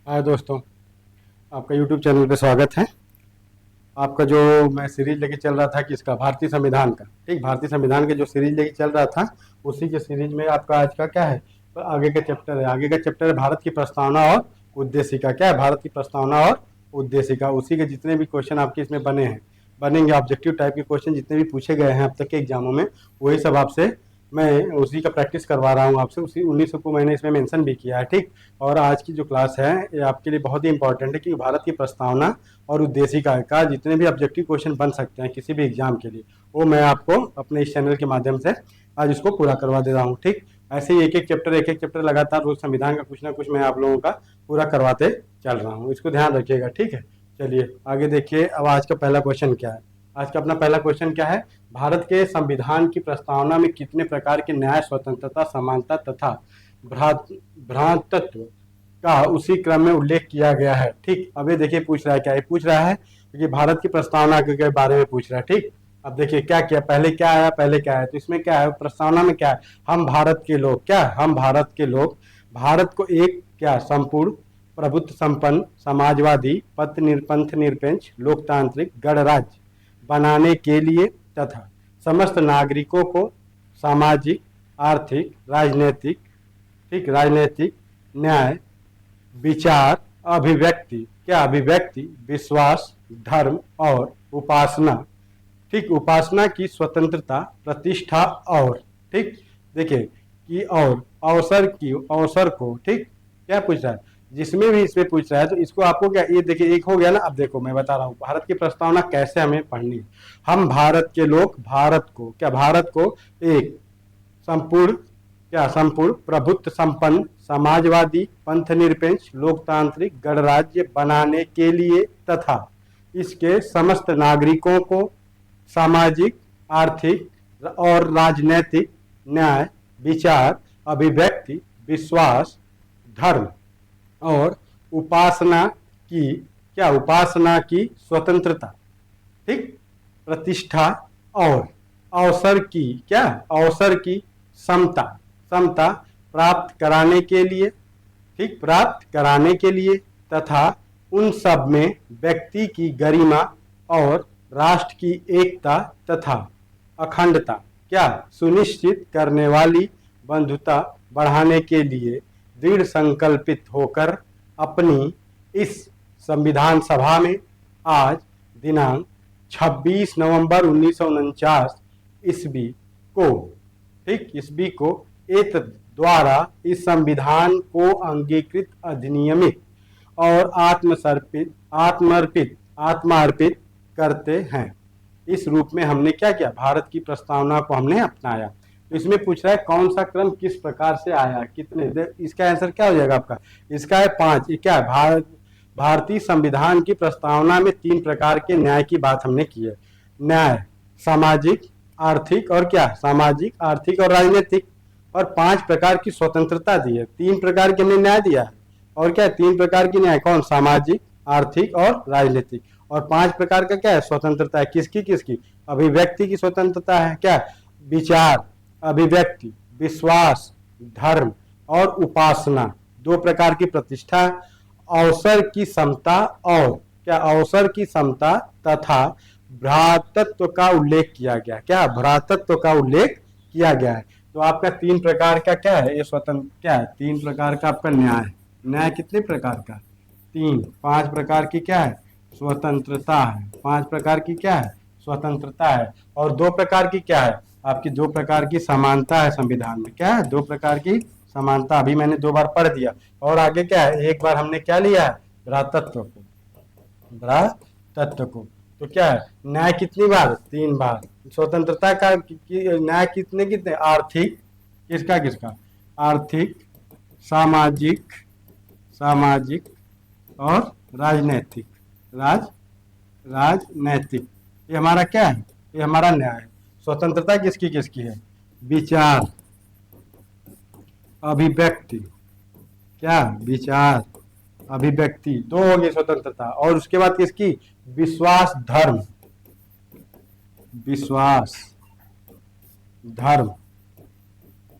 हाय दोस्तों, आपका YouTube channel पे स्वागत है। आपका जो मैं सीरीज लेके चल रहा था किसका, भारतीय संविधान का। ठीक, भारतीय संविधान के जो सीरीज लेके चल रहा था उसी के सीरीज में आपका आज का क्या है, तो आगे का चैप्टर है। आगे का चैप्टर है भारत की प्रस्तावना और उद्देशिका। क्या है, भारत की प्रस्तावना और उद्देशिका। उसी के जितने भी क्वेश्चन आपके इसमें बने हैं, बनेंगे ऑब्जेक्टिव टाइप के क्वेश्चन जितने भी पूछे गए हैं अब तक के एग्जामों में, वही सब आपसे मैं उसी का प्रैक्टिस करवा रहा हूँ आपसे। उसी 19 को मैंने इसमें मेंशन भी किया है। ठीक, और आज की जो क्लास है ये आपके लिए बहुत ही इंपॉर्टेंट है कि भारत की प्रस्तावना और उद्देशिका का जितने भी ऑब्जेक्टिव क्वेश्चन बन सकते हैं किसी भी एग्जाम के लिए, वो मैं आपको अपने इस चैनल के माध्यम से आज उसको पूरा करवा दे रहा हूँ। ठीक, ऐसे ही एक एक चैप्टर लगातार रोज संविधान का कुछ ना कुछ मैं आप लोगों का पूरा करवाते चल रहा हूँ, इसको ध्यान रखिएगा। ठीक है, चलिए आगे देखिए। अब आज का पहला क्वेश्चन क्या है, आज का अपना पहला क्वेश्चन क्या है, भारत के संविधान की प्रस्तावना में कितने प्रकार के न्याय, स्वतंत्रता, समानता तथा भ्रातृत्व का उसी क्रम में उल्लेख किया गया है। ठीक, अब ये देखिए पूछ रहा है, क्या ये पूछ रहा है कि भारत की प्रस्तावना के बारे में पूछ रहा है। ठीक, अब देखिए क्या किया, पहले क्या आया, पहले क्या है, तो इसमें क्या है, प्रस्तावना में क्या है, हम भारत के लोग, क्या हम भारत के लोग भारत को एक क्या संपूर्ण प्रभुत्व संपन्न समाजवादी पंथ निरपेक्ष लोकतांत्रिक गणराज्य बनाने के लिए तथा समस्त नागरिकों को सामाजिक, आर्थिक, राजनीतिक, ठीक, राजनीतिक न्याय, विचार, अभिव्यक्ति, क्या अभिव्यक्ति, विश्वास, धर्म और उपासना, ठीक, उपासना की स्वतंत्रता, प्रतिष्ठा और, ठीक, देखिए कि और अवसर को, ठीक, क्या पूछ रहा है, जिसमें भी इसमें पूछ रहा है तो इसको आपको क्या, ये देखिए एक हो गया ना। अब देखो मैं बता रहा हूँ भारत की प्रस्तावना कैसे हमें पढ़नी है। हम भारत के लोग भारत को, क्या भारत को एक संपूर्ण, क्या संपूर्ण प्रभुत्व संपन्न समाजवादी पंथ निरपेक्ष लोकतांत्रिक गणराज्य बनाने के लिए तथा इसके समस्त नागरिकों को सामाजिक, आर्थिक और राजनैतिक न्याय, विचार, अभिव्यक्ति, विश्वास, धर्म और उपासना की, क्या उपासना की स्वतंत्रता, ठीक, प्रतिष्ठा और अवसर की, क्या अवसर की समता समता प्राप्त कराने के लिए, ठीक, प्राप्त कराने के लिए तथा उन सब में व्यक्ति की गरिमा और राष्ट्र की एकता तथा अखंडता, क्या सुनिश्चित करने वाली बंधुता बढ़ाने के लिए दृढ़ संकल्पित होकर अपनी इस संविधान सभा में आज दिनांक 26 नवंबर 1949 ईस्वी को, ठीक, ईस्वी को एक द्वारा इस संविधान को अंगीकृत, अधिनियमित और आत्मार्पित करते हैं। इस रूप में हमने क्या किया, भारत की प्रस्तावना को हमने अपनाया। तो इसमें पूछ रहा है कौन सा क्रम किस प्रकार से आया, कितने, इसका आंसर क्या हो जाएगा आपका, इसका है 5। ये क्या है, भारतीय संविधान की प्रस्तावना में 3 प्रकार के न्याय की बात हमने की है। न्याय सामाजिक, आर्थिक और क्या, सामाजिक, आर्थिक और राजनीतिक, और 5 प्रकार की स्वतंत्रता दी है। 3 प्रकार के हमने न्याय दिया है, और क्या 3 प्रकार की न्याय, कौन, सामाजिक, आर्थिक और राजनीतिक, और 5 प्रकार का क्या है, स्वतंत्रता है। किसकी किसकी, अभिव्यक्ति की स्वतंत्रता है, क्या विचार, अभिव्यक्ति, विश्वास, धर्म और उपासना, 2 प्रकार की प्रतिष्ठा, अवसर की समता और क्या अवसर की समता तथा भ्रातृत्व का उल्लेख किया गया, क्या भ्रातृत्व का उल्लेख किया गया है। तो आपका 3 प्रकार का क्या है, ये स्वतंत्र, क्या है 3 प्रकार का आपका न्याय। न्याय कितने प्रकार का, 3। 5 प्रकार की क्या है, स्वतंत्रता है। 5 प्रकार की क्या है, स्वतंत्रता है। और 2 प्रकार की क्या है, आपकी 2 प्रकार की समानता है संविधान में। क्या है, 2 प्रकार की समानता, अभी मैंने 2 बार पढ़ दिया। और आगे क्या है, एक बार हमने क्या लिया है, भ्रातृत्व को, भ्रातृत्व को। तो क्या है, न्याय कितनी बार, 3 बार। स्वतंत्रता का न्याय कितने कितने, आर्थिक, किसका किसका, आर्थिक, सामाजिक, सामाजिक और राजनैतिक, राजनैतिक। ये हमारा क्या है, ये हमारा न्याय है। स्वतंत्रता किसकी किसकी है, विचार, अभिव्यक्ति, क्या विचार, अभिव्यक्ति, 2 होगी स्वतंत्रता। और उसके बाद किसकी, विश्वास, धर्म, विश्वास, धर्म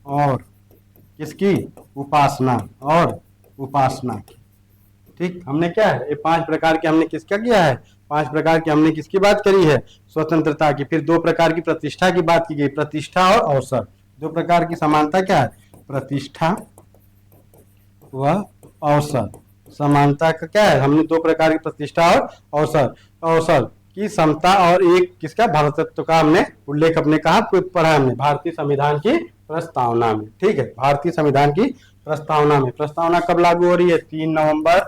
और किसकी, उपासना, और उपासना की। ठीक, हमने क्या है ये 5 प्रकार के हमने किसका किया है, 5 प्रकार की हमने किसकी बात करी है, स्वतंत्रता की। फिर 2 प्रकार की प्रतिष्ठा की बात की गई, प्रतिष्ठा और अवसर। 2 प्रकार की समानता क्या है, प्रतिष्ठा व अवसर। समानता का क्या है, हमने 2 प्रकार की प्रतिष्ठा और अवसर। अवसर की समता और एक किसका, भारतत्व का हमने उल्लेख अपने कहा पढ़ा हमने, भारतीय संविधान की प्रस्तावना में। ठीक है, भारतीय संविधान की प्रस्तावना में। प्रस्तावना कब लागू हो रही है, 3 नवंबर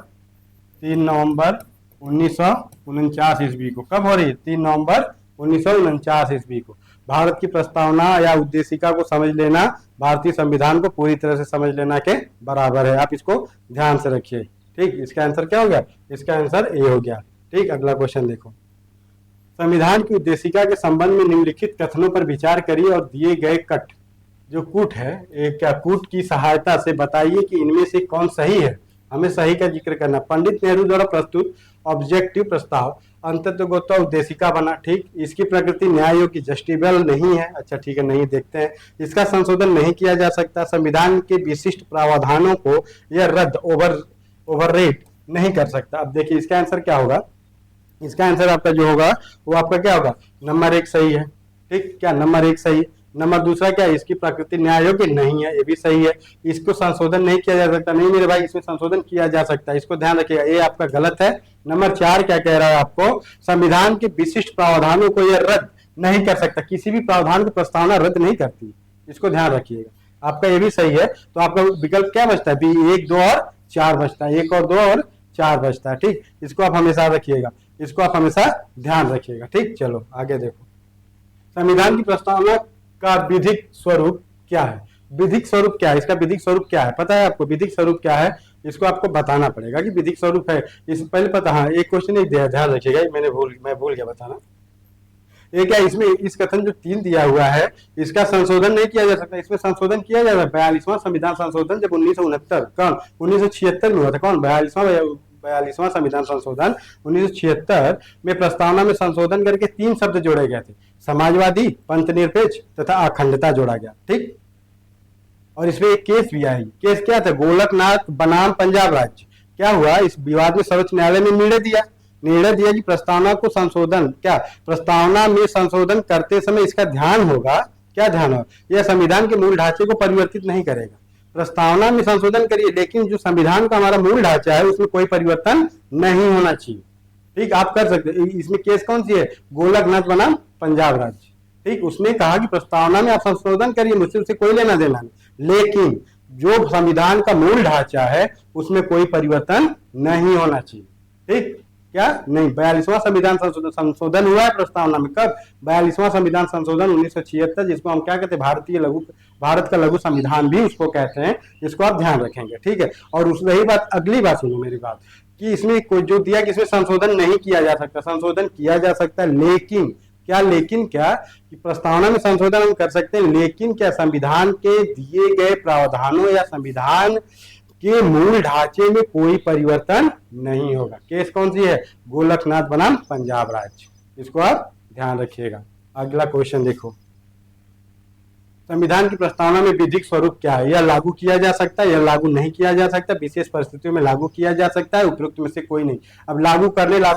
1949 ईस्वी को। कब हो रही है, 3 नवंबर 1949 ईस्वी को। भारत की प्रस्तावना या उद्देशिका को समझ लेना भारतीय संविधान को पूरी तरह से समझ लेना के बराबर है। आप इसको ध्यान से रखिए। ठीक, इसका आंसर क्या हो गया, इसका आंसर ए हो गया। ठीक, अगला क्वेश्चन देखो। संविधान की उद्देशिका के संबंध में निम्नलिखित कथनों पर विचार करिए और दिए गए कट जो कूट है एक क्या कूट की सहायता से बताइए कि इनमें से कौन सही है। हमें सही का जिक्र करना। पंडित नेहरू द्वारा प्रस्तुत ऑब्जेक्टिव प्रस्ताव अंतर्गत उद्देशिका बना। ठीक, इसकी प्रकृति न्याय योग्य जस्टिफिएबल नहीं है। अच्छा ठीक है, नहीं देखते हैं। इसका संशोधन नहीं किया जा सकता। संविधान के विशिष्ट प्रावधानों को यह रद्द ओवररेट नहीं कर सकता। अब देखिए इसका आंसर क्या होगा, इसका आंसर आपका जो होगा वो आपका क्या होगा, नंबर 1 सही है। ठीक, क्या नंबर 1 सही है। नंबर दूसरा क्या है, इसकी प्रकृति न्याय योग्य नहीं है, ये भी सही है। इसको संशोधन नहीं किया जा सकता, नहीं मेरे भाई इसमें संशोधन किया जा सकता है, इसको ध्यान रखिएगा, ये आपका गलत है। नंबर 4 क्या कह रहा है आपको, संविधान के विशिष्ट प्रावधानों को यह रद्द नहीं कर सकता। किसी भी प्रावधान की प्रस्तावना रद्द नहीं करती, इसको ध्यान रखिएगा। आपका ये भी सही है, तो आपका विकल्प क्या बचता है, बी 1, 2 और 4 बचता है, 1 और 2 और 4 बचता है। ठीक, इसको आप हमेशा रखिएगा, इसको आप हमेशा ध्यान रखिएगा। ठीक, चलो आगे देखो। संविधान की प्रस्तावना का विधिक स्वरूप क्या है। विधिक स्वरूप क्या है, इसका विधिक स्वरूप क्या है पता है आपको, विधिक स्वरूप क्या है इसको आपको बताना पड़ेगा कि विधिक स्वरूप है। इस पहले पता, हाँ एक क्वेश्चन एक ध्यान रखिएगा, मैं भूल गया बताना। ये क्या, इसमें इस कथन जो 3 दिया हुआ है इसका संशोधन नहीं किया जा सकता। इसमें संशोधन किया जा सकता है 42वां संविधान संशोधन, जब 1976 में हुआ था। कौन, 42वां संविधान संशोधन 1976 में प्रस्तावना में संशोधन करके 3 शब्द जोड़े गए थे, समाजवादी, पंथनिरपेक्ष तथा अखंडता जोड़ा गया। ठीक, और इसमें एक केस भी आई। केस क्या था, गोलकनाथ बनाम पंजाब राज्य। क्या हुआ, इस विवाद में सर्वोच्च न्यायालय ने निर्णय दिया कि प्रस्तावना को संशोधन क्या, प्रस्तावना में संशोधन करते समय इसका ध्यान होगा, क्या ध्यान होगा, यह संविधान के मूल ढांचे को परिवर्तित नहीं करेगा। प्रस्तावना में संशोधन करिए, लेकिन जो संविधान का हमारा मूल ढांचा है उसमें कोई परिवर्तन नहीं होना चाहिए। ठीक, आप कर सकते। इसमें केस कौन सी है, गोलकनाथ बनाम पंजाब राज्य। ठीक, उसने कहा कि प्रस्तावना में आप संशोधन करिए, मुझसे उससे कोई लेना देना नहीं, लेकिन जो संविधान का मूल ढांचा है उसमें कोई परिवर्तन नहीं होना चाहिए। ठीक, क्या नहीं, 42वां संविधान संशोधन हुआ है प्रस्तावना में। कब, 42वां संविधान संशोधन 1976, जिसको हम क्या कहते हैं, भारत का लघु संविधान भी उसको कहते हैं। इसको आप ध्यान रखेंगे। ठीक है, और उस रही बात, अगली बात सुनो मेरी बात, कि इसमें कोई जो दिया कि इसमें संशोधन नहीं किया जा सकता, संशोधन किया जा सकता है, लेकिन क्या कि प्रस्तावना में संशोधन हम कर सकते हैं, लेकिन क्या संविधान के दिए गए प्रावधानों या संविधान के मूल ढांचे में कोई परिवर्तन नहीं होगा। केस कौन सी है, गोलकनाथ बनाम पंजाब राज्य, इसको आप ध्यान रखिएगा। अगला क्वेश्चन देखो, संविधान की प्रस्तावना में विधिक स्वरूप क्या है, यह लागू किया जा सकता है, यह लागू नहीं किया जा सकता, विशेष परिस्थितियों में लागू किया जा सकता है, उपयुक्त में से कोई नहीं। अब लागू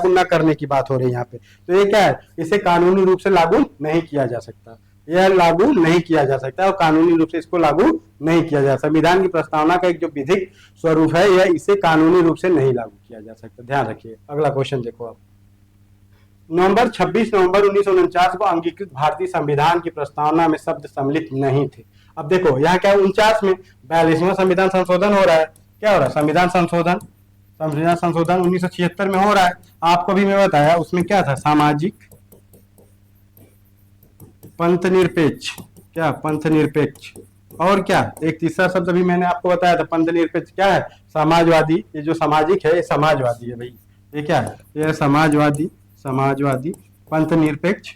न करने की बात हो रही है यहाँ पे, तो ये क्या है, इसे कानूनी रूप से लागू नहीं किया जा सकता, यह लागू नहीं किया जा सकता और कानूनी रूप से इसको लागू नहीं किया जा सकता। संविधान की प्रस्तावना का एक जो विधिक स्वरूप है यह इसे कानूनी रूप से नहीं लागू किया जा सकता, ध्यान रखिए। अगला क्वेश्चन देखो आप, 26 नवंबर 1949 को अंगीकृत भारतीय संविधान की प्रस्तावना में शब्द सम्मिलित नहीं थे। अब देखो यहाँ क्या, 49 में 42वां संविधान संशोधन हो रहा है। क्या हो रहा है, संविधान संशोधन 1976 में हो रहा है। आपको भी मैं बताया उसमें क्या था, सामाजिक, पंथ निरपेक्ष, क्या पंथ निरपेक्ष, और क्या एक तीसरा शब्द अभी मैंने आपको बताया था, पंथ निरपेक्ष क्या है, समाजवादी। ये जो सामाजिक है ये समाजवादी है भाई, ये क्या है, ये समाजवादी, पंथ निरपेक्ष,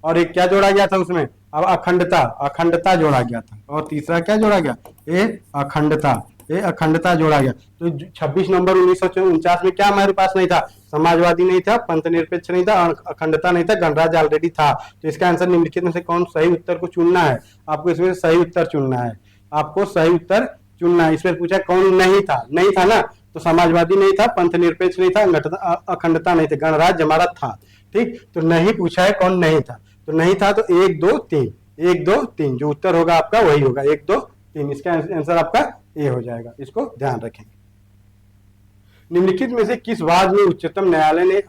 और एक क्या जोड़ा गया था उसमें, अब अखंडता जोड़ा गया था, और तीसरा क्या जोड़ा गया, ये अखंडता जोड़ा गया। तो 26 नवंबर 1949 में क्या हमारे पास नहीं था, समाजवादी नहीं था, पंथ निरपेक्ष नहीं था, अखंडता नहीं था, गणराज्य ऑलरेडी था। तो इसका आंसर निम्नलिखित में से कौन सही उत्तर को चुनना है, आपको इसमें सही उत्तर चुनना है, इसमें पूछा कौन नहीं था ना, तो समाजवादी नहीं था, पंथ निरपेक्ष नहीं था, अखंडता नहीं था, गणराज्य हमारा था। ठीक, तो नहीं पूछा है कौन नहीं था, तो नहीं था तो 1 2 3, 1 2 3 जो उत्तर होगा आपका वही होगा, 1 2 3, इसका आंसर आपका ए हो जाएगा, इसको ध्यान रखेंगे। निम्नलिखित में से किस वाद में उच्चतम न्यायालय ने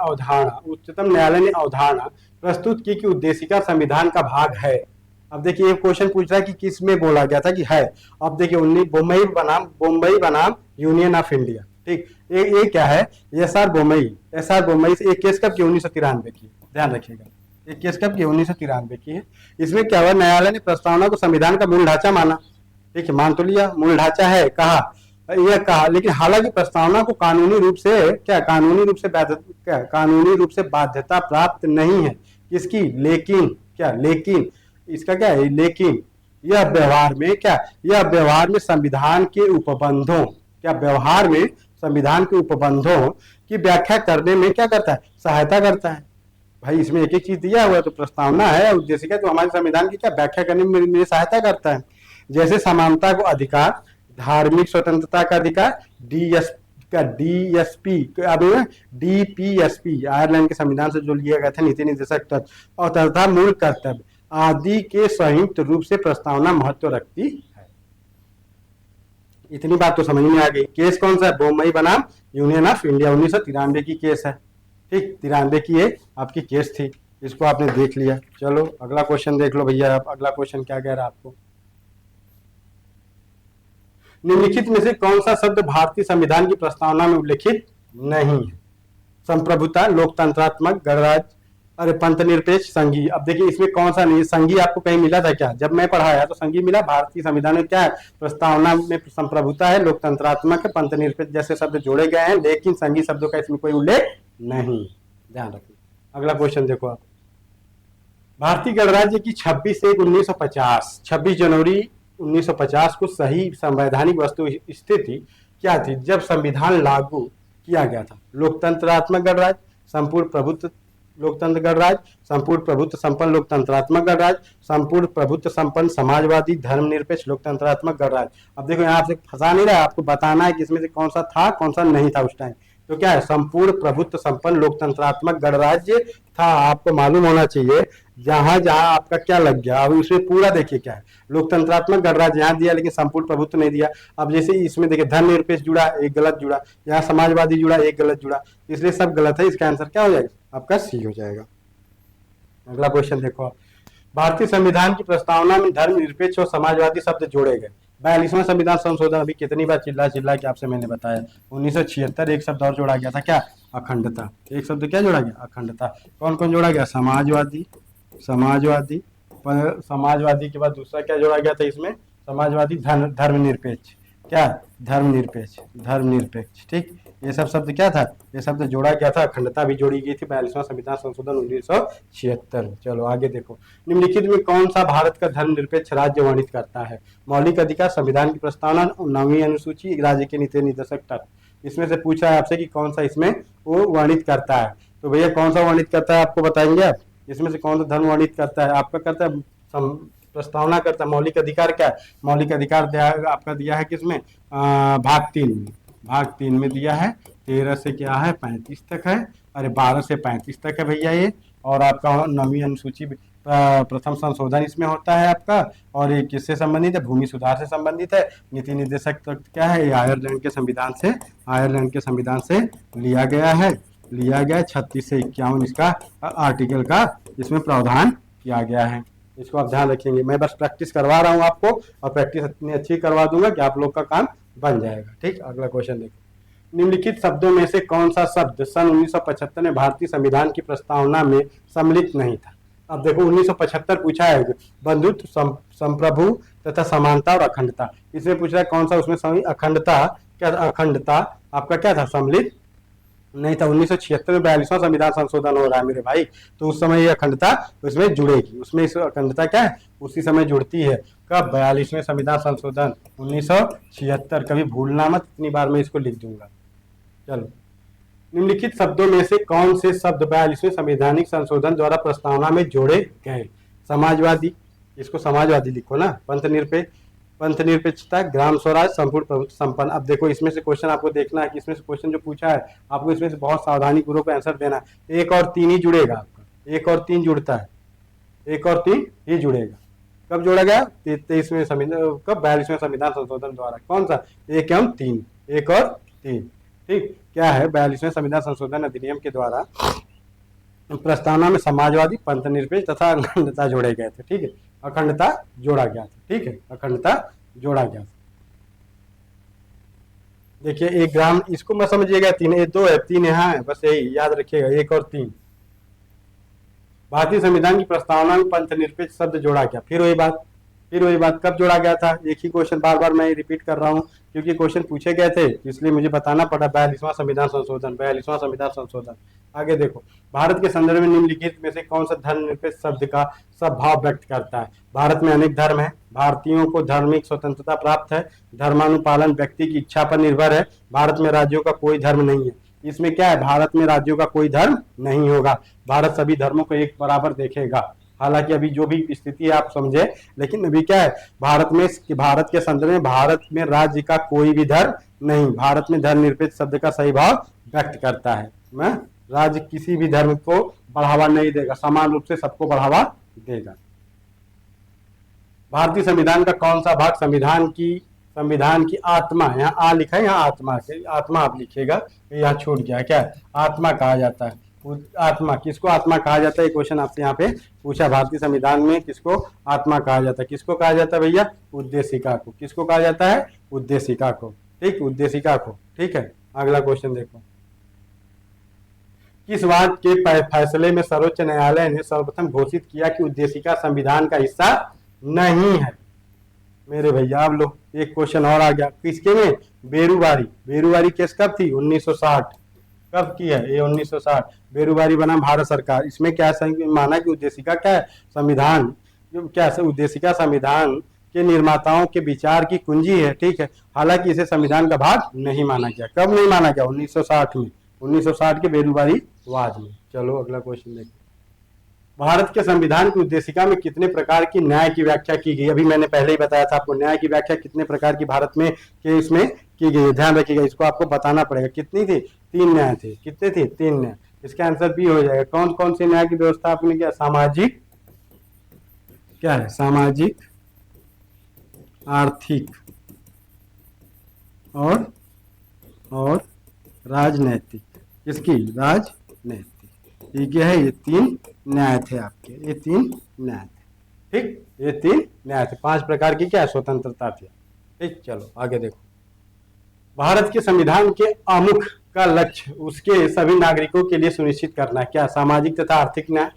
अवधारणा प्रस्तुत की कि उद्देशिका संविधान का भाग है। अब देखिए ये क्वेश्चन पूछ रहा है कि किस में बोला गया था कि है। अब देखिए बम्बई बनाम यूनियन ऑफ इंडिया। ठीक, ये क्या है, एस आर बोम्मई से एक केस कब की, 1993 की, ध्यान रखिएगा, एक केस कब की, 1993 की है। इसमें क्या हुआ, न्यायालय ने प्रस्तावना को संविधान का मूल ढांचा माना। ठीक है, मान तो लिया मूल ढांचा है, कहा, लेकिन हालांकि प्रस्तावना को कानूनी रूप से बाध्यता प्राप्त नहीं है। किसकी, लेकिन इसका क्या है, लेकिन यह व्यवहार में संविधान के उपबंधों की व्याख्या करने में क्या करता है, सहायता करता है। भाई इसमें एक एक चीज दिया हुआ है, तो प्रस्तावना है उद्देशिका तो हमारे संविधान की क्या व्याख्या करने में सहायता करता है। जैसे समानता को अधिकार, धार्मिक स्वतंत्रता का अधिकार, डीपीएसपी आयरलैंड के संविधान से जो लिया गया था, नीति निर्देशक तत्व और तथा मूल कर्तव्य आदि के संयुक्त रूप से प्रस्तावना महत्व रखती है। इतनी बात तो समझ में आ गई। केस कौन सा है, बोम्मई बनाम यूनियन ऑफ इंडिया, 1993 की केस है। ठीक, 93 की ये आपकी केस थी, इसको आपने देख लिया। चलो अगला क्वेश्चन देख लो भैया आप, अगला क्वेश्चन क्या कह रहा है आपको। निम्नलिखित में से कौन सा शब्द भारतीय संविधान की प्रस्तावना में उल्लेखित नहीं है। संप्रभुता, लोकतंत्रात्मक, गणराज्य, अरे पंथ निरपेक्ष, संघीय। अब देखिए इसमें कौन सा नहीं है, संघीय आपको कहीं मिला था क्या, जब मैं पढ़ाया तो संघीय मिला। भारतीय संविधान में क्या है, प्रस्तावना में संप्रभुता है, लोकतंत्रात्मक है, पंथ निरपेक्ष जैसे शब्द जोड़े गए हैं, लेकिन संघीय शब्दों का इसमें कोई उल्लेख नहीं, ध्यान रखिए। अगला क्वेश्चन देखो आप, भारतीय गणराज्य की 26 जनवरी 1950 को सही संवैधानिक वस्तु स्थिति क्या थी जब संविधान लागू किया गया था। लोकतंत्रात्मक गणराज्य, संपूर्ण प्रभुत्व लोकतंत्र गणराज्य, संपूर्ण प्रभुत्व संपन्न लोकतंत्रात्मक गणराज्य, संपूर्ण प्रभुत्व संपन्न समाजवादी धर्मनिरपेक्ष लोकतंत्रात्मक गणराज्य। अब देखो यहाँ आपसे फंसा नहीं रहा, आपको बताना है कि इसमें से कौन सा था कौन सा नहीं था उस टाइम। तो क्या है, संपूर्ण प्रभुत्व संपन्न लोकतंत्रात्मक गणराज्य था। आपको मालूम होना चाहिए जहां जहां आपका क्या लग गया। अब इसमें पूरा देखिए क्या है, लोकतंत्रात्मक गणराज्य यहाँ दिया लेकिन संपूर्ण प्रभुत्व नहीं दिया। अब जैसे इसमें देखिए धर्मनिरपेक्ष जुड़ा, एक गलत जुड़ा, यहाँ समाजवादी जुड़ा, एक गलत जुड़ा, इसलिए सब गलत है। इसका आंसर क्या हो जाएगा, आपका सी हो जाएगा। अगला क्वेश्चन देखो आप, भारतीय संविधान की प्रस्तावना में धर्मनिरपेक्ष और समाजवादी शब्द जोड़े गए। 42वां संविधान संशोधन अभी कितनी बार चिल्ला के आपसे मैंने बताया। 1976 एक शब्द और जोड़ा गया था, क्या, अखंडता। एक शब्द क्या जोड़ा गया, अखंडता। कौन कौन जोड़ा गया, समाजवादी के बाद दूसरा क्या जोड़ा गया था इसमें, समाजवादी, धर्मनिरपेक्ष, क्या, धर्मनिरपेक्ष। ठीक, ये सब शब्द क्या था, ये शब्द जोड़ा गया था। अखंडता भी जोड़ी गई थी 42वां संविधान संशोधन 1976। चलो आगे देखो, निम्नलिखित में कौन सा भारत का धर्मनिरपेक्ष राज्य वर्णित करता है। मौलिक अधिकार, संविधान की प्रस्तावना, 9वीं अनुसूची, राज्य के नीति निर्देशक तत्व। इसमें से पूछा है आपसे कि कौन सा इसमें वो वर्णित करता है। तो भैया कौन सा वर्णित करता है आपको बताएंगे आप, इसमें से कौन सा धर्म वर्णित करता है। आपका करता है प्रस्तावना करता है। मौलिक अधिकार क्या है, मौलिक अधिकार आपका दिया है किसमें, भाग 3 में दिया है। 13 से क्या है 35 तक है, अरे 12 से 35 तक है भैया ये। और आपका 9वीं अनुसूची प्रथम संशोधन इसमें होता है आपका। और ये किससे संबंधित है, भूमि सुधार से संबंधित है। नीति निर्देशक तत्व क्या है, ये आयरलैंड के संविधान से लिया गया है। 36 से 51 इसका आर्टिकल का इसमें प्रावधान किया गया है। इसको आप ध्यान रखेंगे। मैं बस प्रैक्टिस करवा रहा हूँ आपको, और प्रैक्टिस इतनी अच्छी करवा दूंगा कि आप लोग का काम बन जाएगा। ठीक, अगला क्वेश्चन देखो, निम्नलिखित शब्दों में से कौन सा शब्द सन 1975 में भारतीय संविधान की प्रस्तावना में सम्मिलित नहीं था। अब देखो 1975 पूछा है, बंधुत्व, संप्रभु तथा समानता और अखंडता। इसमें पूछ रहा है कौन सा उसमें अखंडता, क्या अखंडता आपका क्या था, सम्मिलित नहीं था। 1976 में 42वां संविधान संशोधन हो रहा है मेरे भाई, तो उस समय ये अखंडता उसमें जुड़ेगी। उसमें इस अखंडता क्या है, उसी समय जुड़ती है। कब, 42वें संविधान संशोधन 1976। कभी भूलना मत, इतनी बार मैं इसको लिख दूंगा। चलो, निम्नलिखित शब्दों में से कौन से शब्द 42वें संवैधानिक संशोधन द्वारा प्रस्तावना में जोड़े गए। समाजवादी, इसको समाजवादी लिखो ना। पंथ निरपेक्ष, पंथ निरपेक्षता, ग्राम स्वराज, संपूर्ण प्रभुत्व संपन्न। अब देखो इसमें से क्वेश्चन आपको देखना है कि इसमें से क्वेश्चन जो पूछा है आपको इसमें से बहुत सावधानी पूर्वक आंसर देना है। 1 और 3 ही जुड़ेगा आपका, 1 और 3 जुड़ता है, 1 और 3 ही जुड़ेगा। कब जोड़ा गया? 23वें संविधान, कब? 42वें संविधान संशोधन द्वारा। कौन सा? 1 एवं 3, 1 और 3। ठीक, क्या है? 42वें संविधान संशोधन अधिनियम के द्वारा प्रस्तावना में समाजवादी, पंथ निरपेक्ष तथा अखंडता जोड़े गए थे। ठीक है, अखंडता जोड़ा गया था। ठीक है, अखंडता जोड़ा गया था। देखिए एक ग्राम, इसको मत समझिएगा 3, ये 2 है, 3 यहाँ है, बस यही याद रखिएगा, 1 और 3। भारतीय संविधान की प्रस्तावना में पंथ निरपेक्ष शब्द जोड़ा गया। फिर वही बात, कब जोड़ा गया था? एक ही क्वेश्चन बार बार मैं रिपीट कर रहा हूँ क्योंकि क्वेश्चन पूछे गए थे, इसलिए मुझे बताना पड़ा। 42वां संविधान संशोधन, 42वां संविधान संशोधन। आगे देखो, भारत के संदर्भ में निम्नलिखित में से कौन सा धर्मनिरपेक्ष शब्द का सद्भाव व्यक्त करता है? भारत में अनेक धर्म है, भारतीयों को धार्मिक स्वतंत्रता प्राप्त है, धर्मानुपालन व्यक्ति की इच्छा पर निर्भर है, भारत में राज्यों का कोई धर्म नहीं है। इसमें क्या है? भारत में राज्यों का कोई धर्म नहीं होगा, भारत सभी धर्मों को एक बराबर देखेगा। हालांकि अभी जो भी स्थिति है आप समझे, लेकिन अभी क्या है? भारत के संदर्भ में भारत में राज्य का कोई भी धर्म नहीं, भारत में धर्मनिरपेक्ष शब्द का सही भाव व्यक्त करता है। मैं राज्य किसी भी धर्म को बढ़ावा नहीं देगा, समान रूप से सबको बढ़ावा देगा। भारतीय संविधान का कौन सा भाग संविधान की आत्मा, यहाँ आ लिखा है, यहाँ आत्मा आप लिखिएगा, यहाँ छूट गया क्या? आत्मा कहा जाता है। आत्मा, किसको आत्मा कहा जाता है? क्वेश्चन आपसे यहाँ पे पूछा, भारतीय संविधान में किसको आत्मा कहा जाता है? किसको कहा जाता है भैया? उद्देशिका को। किसको कहा जाता है? उद्देशिका को। ठीक, उद्देशिका को। ठीक है, अगला क्वेश्चन देखो, किस बात के फैसले में सर्वोच्च न्यायालय ने सर्वप्रथम घोषित किया कि उद्देशिका संविधान का हिस्सा नहीं है? मेरे भैया आप लोग, एक क्वेश्चन और आ गया, किसके में? बेरूवारी केस कब थी? 1960। कब की है ये? 1960। बेरूवारी बना भारत सरकार। इसमें क्या माना कि उद्देशिका क्या है? संविधान, जो क्या है? उद्देशिका संविधान के निर्माताओं के विचार की कुंजी है। ठीक है, हालांकि इसे संविधान का भाग नहीं माना गया। कब नहीं माना गया? 1960 में, 1960 के बेरूवारी वाद में। चलो अगला क्वेश्चन देखते। भारत के संविधान की उद्देशिका में कितने प्रकार की न्याय की व्याख्या की गई? अभी मैंने पहले ही बताया था आपको, न्याय की व्याख्या कितने प्रकार की भारत में के इसमें की गई है, ध्यान रखिएगा, इसको आपको बताना पड़ेगा। कितनी थी? 3 न्याय थे। कितने थे? 3 न्याय। इसका आंसर बी हो जाएगा। कौन कौन से न्याय की व्यवस्था आपने किया? सामाजिक, क्या है? सामाजिक, आर्थिक और राजनैतिक। किसकी? राजनैतिक। ठीक है, ये 3 न्याय थे आपके, ये 3 न्याय थे। ठीक, ये 3 न्याय थे। 5 प्रकार की क्या स्वतंत्रता थी। ठीक, चलो आगे देखो, भारत के संविधान के आमुख का लक्ष्य उसके सभी नागरिकों के लिए सुनिश्चित करना है। क्या? सामाजिक तथा आर्थिक न्याय,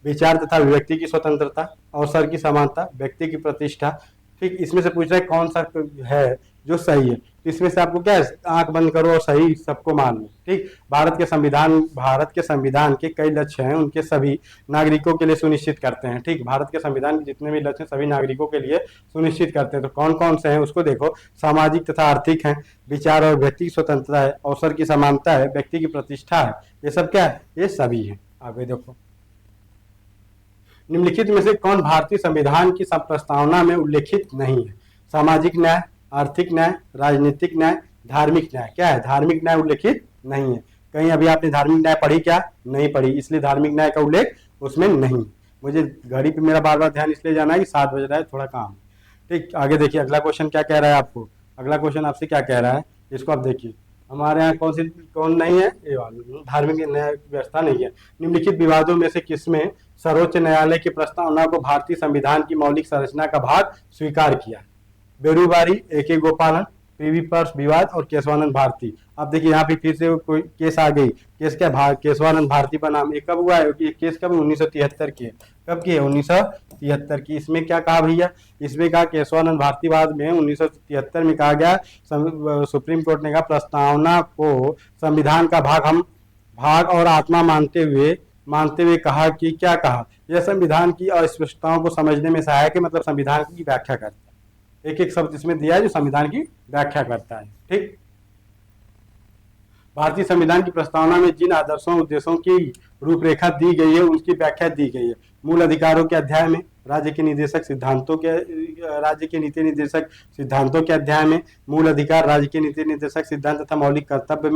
विचार तथा अभिव्यक्ति की स्वतंत्रता, अवसर की समानता, व्यक्ति की प्रतिष्ठा। ठीक, इसमें से पूछ रहा है कौन सा है जो सही है, तो इसमें से आपको क्या है? आंख बंद करो और सही सबको मान लो। ठीक, भारत के संविधान के कई लक्ष्य हैं, उनके सभी नागरिकों के लिए सुनिश्चित करते हैं। ठीक, भारत के संविधान के जितने भी लक्ष्य हैं सभी नागरिकों के लिए सुनिश्चित करते हैं। तो कौन कौन से हैं उसको देखो, सामाजिक तथा आर्थिक है, विचार और व्यक्ति की स्वतंत्रता है, अवसर की समानता है, व्यक्ति की प्रतिष्ठा है। ये सब क्या है? ये सभी है। आगे देखो, निम्नलिखित में से कौन भारतीय संविधान की प्रस्तावना में उल्लेखित नहीं है? सामाजिक न्याय, आर्थिक न्याय, राजनीतिक न्याय, धार्मिक न्याय। क्या है? धार्मिक न्याय उल्लेखित नहीं है। कहीं अभी आपने धार्मिक न्याय पढ़ी क्या? नहीं पढ़ी, इसलिए धार्मिक न्याय का उल्लेख उसमें नहीं। मुझे घड़ी पे मेरा बार बार ध्यान इसलिए जाना है कि 7 बज रहा है, थोड़ा काम। ठीक, आगे देखिए, अगला क्वेश्चन क्या कह रहा है आपको? अगला क्वेश्चन आपसे क्या कह रहा है, इसको आप देखिए। हमारे यहाँ कौन नहीं है? ये वाला, धार्मिक न्याय व्यवस्था नहीं है। निम्नलिखित विवादों में से किसमें सर्वोच्च न्यायालय की प्रस्तावना को भारतीय संविधान की मौलिक संरचना का भाग स्वीकार किया? बेरूबारी, AK गोपालन, PV पर्स विवाद और केशवानंद भारती। अब देखिए यहाँ पे फिर से कोई केस आ गई। केस क्या? केशवानंद भारती का नाम। ये कब हुआ है? ये केस कब? 1973 की है। कब की है? 1973 की। इसमें क्या कहा भैया? इसमें कहा केशवानंद भारती वाद में 1973 में कहा गया, सुप्रीम कोर्ट ने कहा प्रस्तावना को संविधान का भाग और आत्मा मानते हुए कहा कि क्या कहा? यह संविधान की अस्पष्टताओं को समझने में सहायक है, मतलब संविधान की व्याख्या करता है। एक एक शब्द इसमें दिया है जो संविधान की व्याख्या करता है। ठीक, भारतीय संविधान की प्रस्तावना में जिन आदर्शों उद्देश्यों की रूपरेखा दी गई है उनकी व्याख्या दी गई है। मूल अधिकारों के अध्याय में राज्य के निदेशक सिद्धांतों के राज्य के नीति निर्देशक सिद्धांतों के अध्याय में, मूल अधिकार, राज्य के नीति निर्देशक सिद्धांत तथा मौलिक कर्तव्य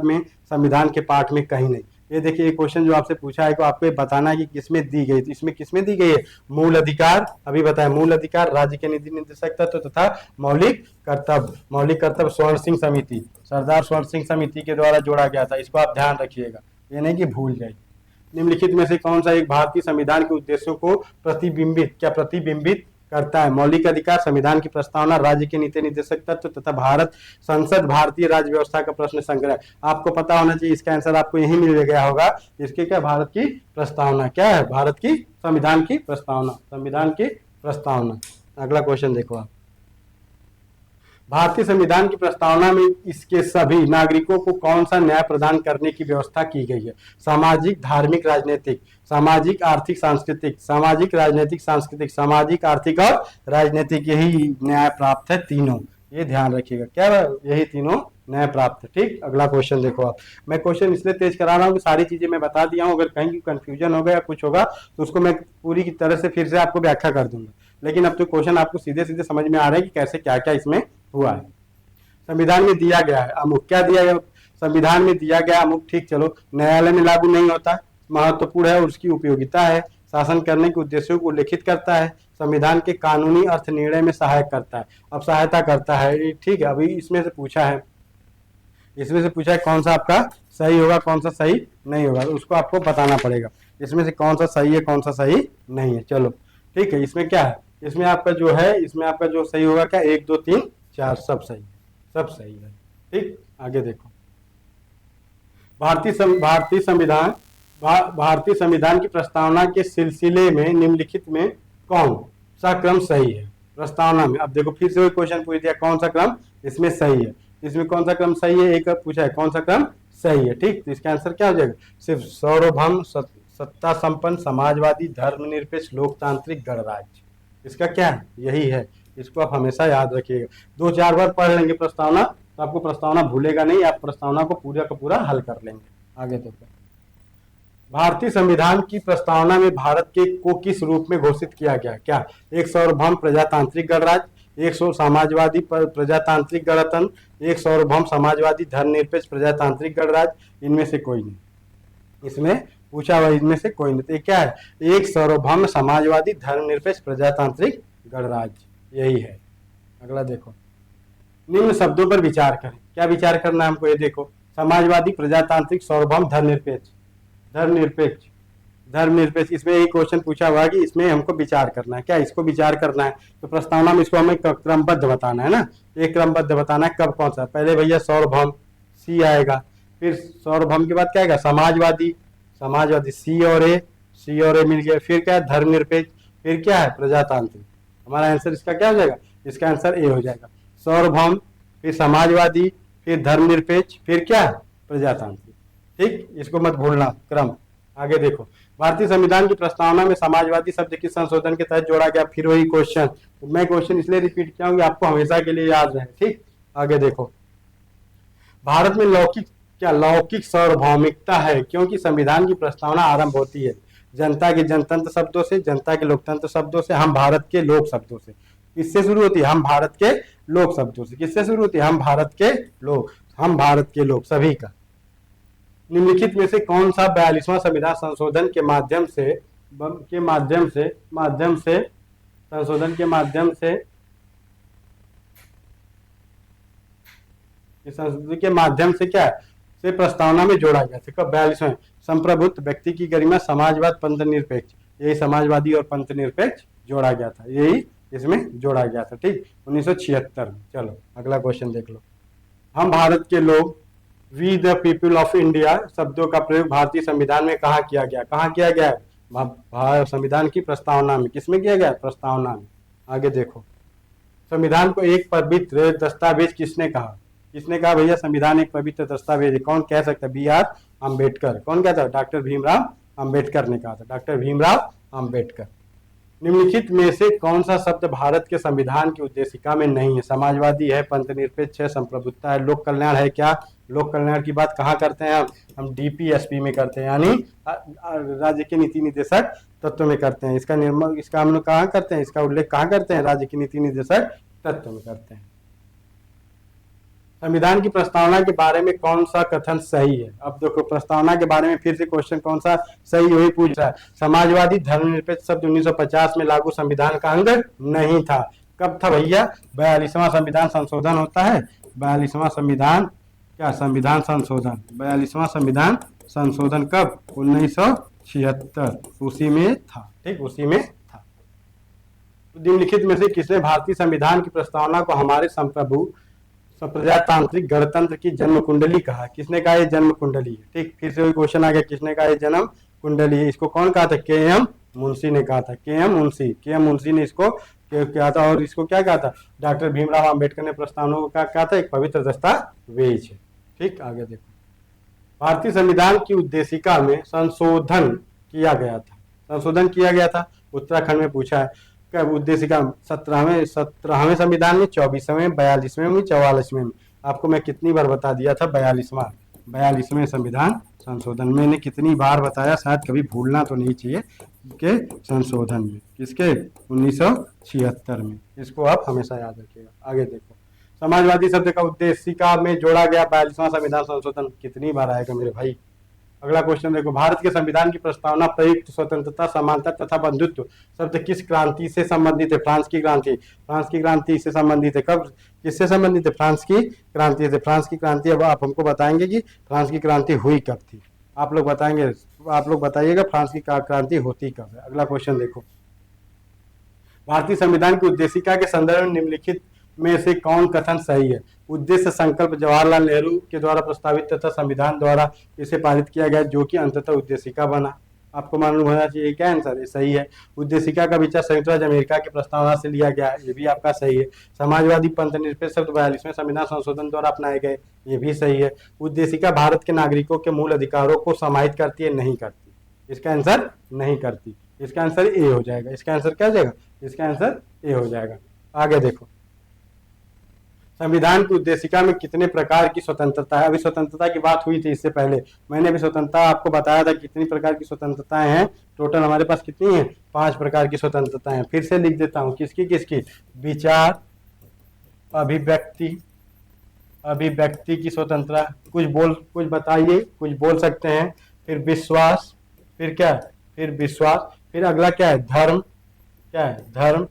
में, संविधान के पाठ में कहीं नहीं। ये देखिए ये क्वेश्चन जो आपसे पूछा है, को आपको ये बताना है कि किसमें दी गई। तो इसमें किसमें दी गई है? मूल अधिकार, अभी बताया, मूल अधिकार, राज्य के नीति निर्देशक तत्व तथा मौलिक कर्तव्य। मौलिक कर्तव्य स्वर्ण सिंह समिति, सरदार स्वर्ण सिंह समिति के द्वारा जोड़ा गया था। इसको आप ध्यान रखिएगा, ये नहीं कि भूल जाए। निम्नलिखित में से कौन सा एक भारतीय संविधान के उद्देश्यों को प्रतिबिंबित करता है? मौलिक अधिकार, संविधान की प्रस्तावना, राज्य के नीति निर्देशक तत्व तथा भारत संसद, भारतीय राज्य व्यवस्था का प्रश्न संग्रह। आपको पता होना चाहिए, इसका आंसर आपको यही मिल गया होगा। इसके क्या? भारत की प्रस्तावना। क्या है? भारत की संविधान की प्रस्तावना, संविधान की प्रस्तावना। अगला क्वेश्चन देखो आप। भारतीय संविधान की प्रस्तावना में इसके सभी नागरिकों को कौन सा न्याय प्रदान करने की व्यवस्था की गई है? सामाजिक, धार्मिक, राजनीतिक, सामाजिक, आर्थिक, सांस्कृतिक, सामाजिक, राजनीतिक, सांस्कृतिक, सामाजिक, आर्थिक और राजनीतिक, यही न्याय प्राप्त है तीनों। ये ध्यान रखिएगा, क्या यही तीनों न्याय प्राप्त है। ठीक, अगला क्वेश्चन देखो आप। मैं क्वेश्चन इसलिए तेज करा रहा हूँ कि सारी चीजें मैं बता दिया हूँ। अगर कहीं कंफ्यूजन होगा या कुछ होगा तो उसको मैं पूरी की तरह से फिर से आपको व्याख्या कर दूंगा। लेकिन अब तो क्वेश्चन आपको सीधे सीधे समझ में आ रहा है कि कैसे क्या क्या इसमें हुआ है। संविधान में दिया गया है अमुक, क्या दिया गया? संविधान में दिया गया अमुक, ठीक, चलो, न्यायालय में लागू नहीं होता, महत्वपूर्ण है, उसकी उपयोगिता है, शासन करने के उद्देश्यों को उल्लेखित करता है, संविधान के कानूनी अर्थ निर्णय में सहायक करता है। अब सहायता करता है, ठीक है। अभी इसमें से पूछा है कौन सा आपका सही होगा, कौन सा सही नहीं होगा, तो उसको आपको बताना पड़ेगा। इसमें से कौन सा सही है, कौन सा सही नहीं है। चलो ठीक है। इसमें क्या है? इसमें आपका जो है, इसमें आपका जो सही होगा क्या? 1 2 3 4 सब सही, सब सही है। ठीक, आगे देखो। भारतीय संविधान की प्रस्तावना के सिलसिले में निम्नलिखित में कौन सा क्रम सही है? प्रस्तावना में, अब देखो फिर से वही क्वेश्चन पूछ दिया, कौन सा क्रम इसमें सही है? इसमें कौन सा क्रम सही है? एक पूछा है कौन सा क्रम सही है। ठीक, तो इसका आंसर क्या हो जाएगा? सिर्फ सार्वभौम, सत्ता संपन्न, समाजवादी, धर्मनिरपेक्ष, लोकतांत्रिक, गणराज्य। इसका क्या है? यही है। इसको आप हमेशा याद रखिएगा। 2-4 बार पढ़ लेंगे प्रस्तावना तो आपको प्रस्तावना भूलेगा नहीं, आप प्रस्तावना को पूरा का पूरा हल कर लेंगे। आगे देखो। भारतीय संविधान की प्रस्तावना में भारत के को किस रूप में घोषित किया गया? क्या? एक सार्वभौम प्रजातांत्रिक गणराज्य, एक समाजवादी प्रजातांत्रिक गणतंत्र, एक सार्वभौम समाजवादी धर्मनिरपेक्ष प्रजातांत्रिक गणराज्य, इनमें से कोई नहीं। इसमें पूछा हुआ इनमें से कोई नहीं, तो क्या है? एक सार्वभौम समाजवादी धर्मनिरपेक्ष प्रजातांत्रिक गणराज्य, यही है। अगला देखो। निम्न शब्दों पर विचार करें। क्या विचार करना है हमको? ये देखो, समाजवादी, प्रजातांत्रिक, सार्वभौम, धर्मनिरपेक्ष। इसमें एक क्वेश्चन पूछा हुआ कि इसमें हमको विचार करना है। क्या इसको विचार करना है? तो प्रस्तावना में इसको हमें क्रमबद्ध बताना है ना। एक क्रमबद्ध बताना है, कब कौन सा? पहले भैया सार्वभौम, सी आएगा। फिर सार्वभौम के बाद क्या आएगा? समाजवादी, सी और ए मिल गया। फिर क्या है? धर्मनिरपेक्ष। फिर क्या है? प्रजातांत्रिक। हमारा आंसर इसका क्या हो जाएगा? इसका आंसर ए हो जाएगा। सार्वभौम, फिर समाजवादी, फिर धर्मनिरपेक्ष, फिर क्या है? प्रजातांत्रिक। ठीक, इसको मत भूलना क्रम। आगे देखो। भारतीय संविधान की प्रस्तावना में समाजवादी शब्द किस संशोधन के तहत जोड़ा गया? फिर वही क्वेश्चन। तो मैं क्वेश्चन इसलिए रिपीट किया हूँ कि आपको हमेशा के लिए याद रहे। ठीक, आगे देखो। भारत में लौकिक सार्वभौमिकता है क्योंकि संविधान की प्रस्तावना आरंभ होती है जनता के जनतंत्र शब्दों से, जनता के लोकतंत्र शब्दों से, हम भारत के लोक शब्दों से। किससे शुरू होती है? हम भारत के लोक शब्दों से। किससे शुरू होती है? हम भारत के लोग, सभी का। निम्नलिखित में से कौन सा 42वां संविधान संशोधन के माध्यम से क्या है? से प्रस्तावना में जोड़ा गया था। कब? 42वें। संप्रभुत्व, व्यक्ति की गरिमा, समाजवाद, पंथ निरपेक्ष, यही समाजवादी और पंथ निरपेक्ष जोड़ा गया था, यही इसमें जोड़ा गया था। ठीक, 1976। चलो अगला क्वेश्चन देख लो। हम भारत के लोग, we the people of India शब्दों का प्रयोग भारतीय संविधान में कहाँ किया गया? कहाँ किया गया है? संविधान की प्रस्तावना में। किसमें किया गया? प्रस्तावना में। आगे देखो। संविधान को एक पवित्र दस्तावेज किसने कहा? किसने कहा भैया संविधान एक पवित्र दस्तावेज है? कौन कह सकता है? B.R. अम्बेडकर। कौन कहता है? डॉक्टर भीमराव अम्बेडकर ने कहा था। डॉक्टर भीमराव अम्बेडकर। निम्नलिखित में से कौन सा शब्द भारत के संविधान की उद्देशिका में नहीं है? समाजवादी है, पंथ निरपेक्ष है, संप्रभुत्ता है, लोक कल्याण है, क्या लोक कल्याण की बात कहाँ करते हैं हम डीपीएसपी में करते हैं, यानी राज्य के नीति निर्देशक तत्व में करते हैं। इसका निर्माण, इसका हम लोग कहाँ करते हैं, इसका उल्लेख कहाँ करते हैं, राज्य के नीति निर्देशक तत्व में करते हैं। संविधान की प्रस्तावना के बारे में कौन सा कथन सही है? अब देखो प्रस्तावना के बारे में फिर से क्वेश्चन कौन सा सही वही पूछ रहा है। समाजवादी धर्मनिरपेक्ष शब्द 1950 में लागू संविधान का अंग नहीं था। कब था भैया? 42वां संविधान संशोधन होता है, 42वां संविधान क्या संविधान संशोधन, 42वां संविधान संशोधन कब? 1976, उसी में था, ठीक, उसी में था। निम्नलिखित में से किसने भारतीय संविधान की प्रस्तावना को हमारे संप्रभु प्रजातांत्रिक गणतंत्र की जन्म कुंडली कहा? किसने कहा ये जन्म कुंडली है? ठीक, फिर से वही क्वेश्चन आ गया, किसने कहा ये जन्म कुंडली है? इसको कौन कहा था? के एम मुंशी ने कहा था। के एम मुंशी ने इसको क्या था, और इसको क्या कहा था? डॉक्टर भीमराव अंबेडकर ने प्रस्तावना को क्या कहा था? एक पवित्र दस्तावेज है। ठीक, आगे देखो। भारतीय संविधान की उद्देशिका में संशोधन किया गया था। संशोधन किया गया था, उत्तराखंड में पूछा है। कब उद्देशिका? 17वें संविधान में, 24वें, 42वें में, 44वें में। आपको मैं कितनी बार बता दिया था? 42वें संविधान संशोधन। मैंने कितनी बार बताया, शायद कभी भूलना तो नहीं चाहिए के संशोधन में, किसके? 1976 में। इसको आप हमेशा याद रखिएगा। आगे देखो, समाजवादी शब्द का उद्देशिका में जोड़ा गया 42वां संविधान संशोधन कितनी बार आएगा मेरे भाई? अगला क्वेश्चन देखो, भारत के संविधान की प्रस्तावना प्रयुक्त स्वतंत्रता, समानता तथा बंधुत्व शब्द किस क्रांति से संबंधित है? फ्रांस की क्रांति। फ्रांस की क्रांति से संबंधित है। कब, किससे संबंधित है? फ्रांस की क्रांति से। फ्रांस की क्रांति, अब आप हमको बताएंगे कि फ्रांस की क्रांति हुई कब थी? आप लोग बताएंगे, आप लोग बताइएगा फ्रांस की क्रांति होती कब है। अगला क्वेश्चन देखो, भारतीय संविधान की उद्देशिका के संदर्भ में निम्नलिखित में से कौन कथन सही है? उद्देश्य संकल्प जवाहरलाल नेहरू के द्वारा प्रस्तावित तथा संविधान द्वारा इसे पारित किया गया, जो कि अंततः उद्देशिका बना। आपको मालूम होना चाहिए क्या आंसर है? सही है। उद्देशिका का विचार संयुक्त राज्य अमेरिका की प्रस्तावना से लिया गया है, ये भी आपका सही है। समाजवादी पंथ निरपेक्ष शब्द 42वें संविधान संशोधन द्वारा अपनाए गए, ये भी सही है। उद्देशिका भारत के नागरिकों के मूल अधिकारों को समाहित करती है, नहीं करती? इसका आंसर नहीं करती। इसका आंसर ए हो जाएगा। इसका आंसर क्या हो जाएगा? इसका आंसर ए हो जाएगा। आगे देखो, संविधान की उद्देशिका में कितने प्रकार की स्वतंत्रता है? अभी स्वतंत्रता की बात हुई थी इससे पहले, मैंने भी स्वतंत्रता आपको बताया था कितनी प्रकार की स्वतंत्रताएं हैं। टोटल हमारे पास कितनी है? 5 प्रकार की स्वतंत्रताएं। फिर से लिख देता हूं, किसकी किसकी? विचार, अभिव्यक्ति, अभिव्यक्ति की स्वतंत्रता, कुछ बताइए, कुछ बोल सकते हैं। फिर विश्वास, फिर क्या? फिर विश्वास, फिर अगला क्या है? धर्म, क्या है? धर्म,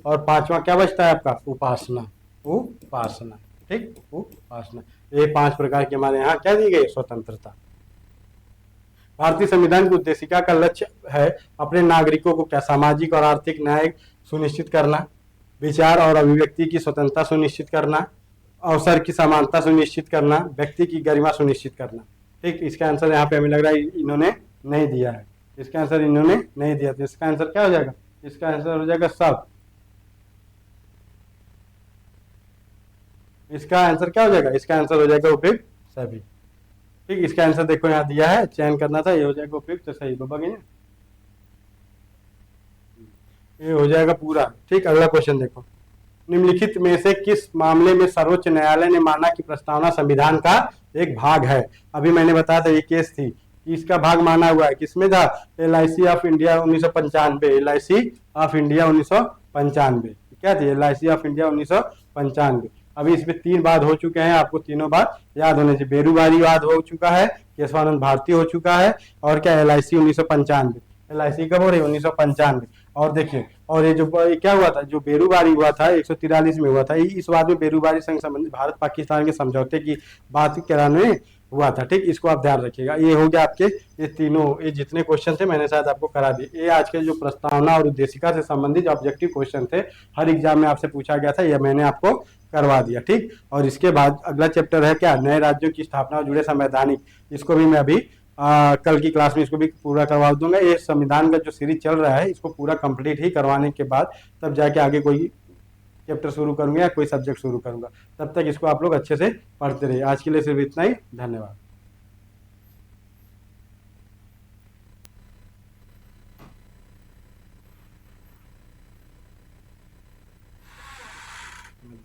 और पांचवा क्या बचता है आपका? उपासना, उपासना, ठीक, उपासना। ये 5 प्रकार की हमारे यहाँ क्या दी गई? स्वतंत्रता। भारतीय संविधान की उद्देशिका का लक्ष्य है अपने नागरिकों को क्या? सामाजिक और आर्थिक न्याय सुनिश्चित करना, विचार और अभिव्यक्ति की स्वतंत्रता सुनिश्चित करना, अवसर की समानता सुनिश्चित करना, व्यक्ति की गरिमा सुनिश्चित करना। ठीक, इसका आंसर यहाँ पे हमें लग रहा है इन्होंने नहीं दिया है। इसका आंसर इन्होंने नहीं दिया, तो इसका आंसर क्या हो जाएगा? इसका आंसर हो जाएगा सब। इसका आंसर क्या हो जाएगा? इसका आंसर हो जाएगा उपयुक्त सभी। ठीक, इसका आंसर देखो यहाँ दिया है, चयन करना था, ये हो जाएगा उपयुक्त सही। ये हो जाएगा पूरा। ठीक, अगला क्वेश्चन देखो, निम्नलिखित में से किस मामले में सर्वोच्च न्यायालय ने माना कि प्रस्तावना संविधान का एक भाग है? अभी मैंने बताया था ये केस थी कि इसका भाग माना हुआ है। किसमें था? LIC of India 1995। LIC of India 1995 क्या थी? LIC of India 1995। अभी इसमें 3 वाद हो चुके हैं, आपको तीनों बात याद होने चाहिए। बेरूबारी वाद हो चुका है, केशवानंद भारती हो चुका है, और क्या? LIC 1995। LIC कब हो रही? 1995। और देखिए, और ये जो क्या हुआ था, जो बेरूबारी हुआ था 143 में हुआ था, इस बात में बेरूबारी संघ संबंधित भारत पाकिस्तान के समझौते की बात कराने में हुआ था। ठीक, इसको आप ध्यान रखिएगा। ये हो गया आपके ये तीनों, ये जितने क्वेश्चन थे मैंने शायद आपको करा दिए। ये आज के जो प्रस्तावना और उद्देशिका से संबंधित ऑब्जेक्टिव क्वेश्चन थे, हर एग्जाम में आपसे पूछा गया था, ये मैंने आपको करवा दिया। ठीक, और इसके बाद अगला चैप्टर है क्या? नए राज्यों की स्थापना और जुड़े संवैधानिक। इसको भी मैं अभी कल की क्लास में इसको भी पूरा करवा दूंगा। ये संविधान का जो सीरीज चल रहा है, इसको पूरा कंप्लीट ही करवाने के बाद तब जाके आगे कोई चैप्टर शुरू करूंगा या कोई सब्जेक्ट शुरू करूंगा। तब तक इसको आप लोग अच्छे से पढ़ते रहिए। आज के लिए सिर्फ इतना ही, धन्यवाद।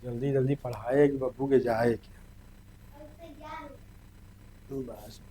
जल्दी जल्दी पढ़ाए कि बब्बू के जाए क्या? बस।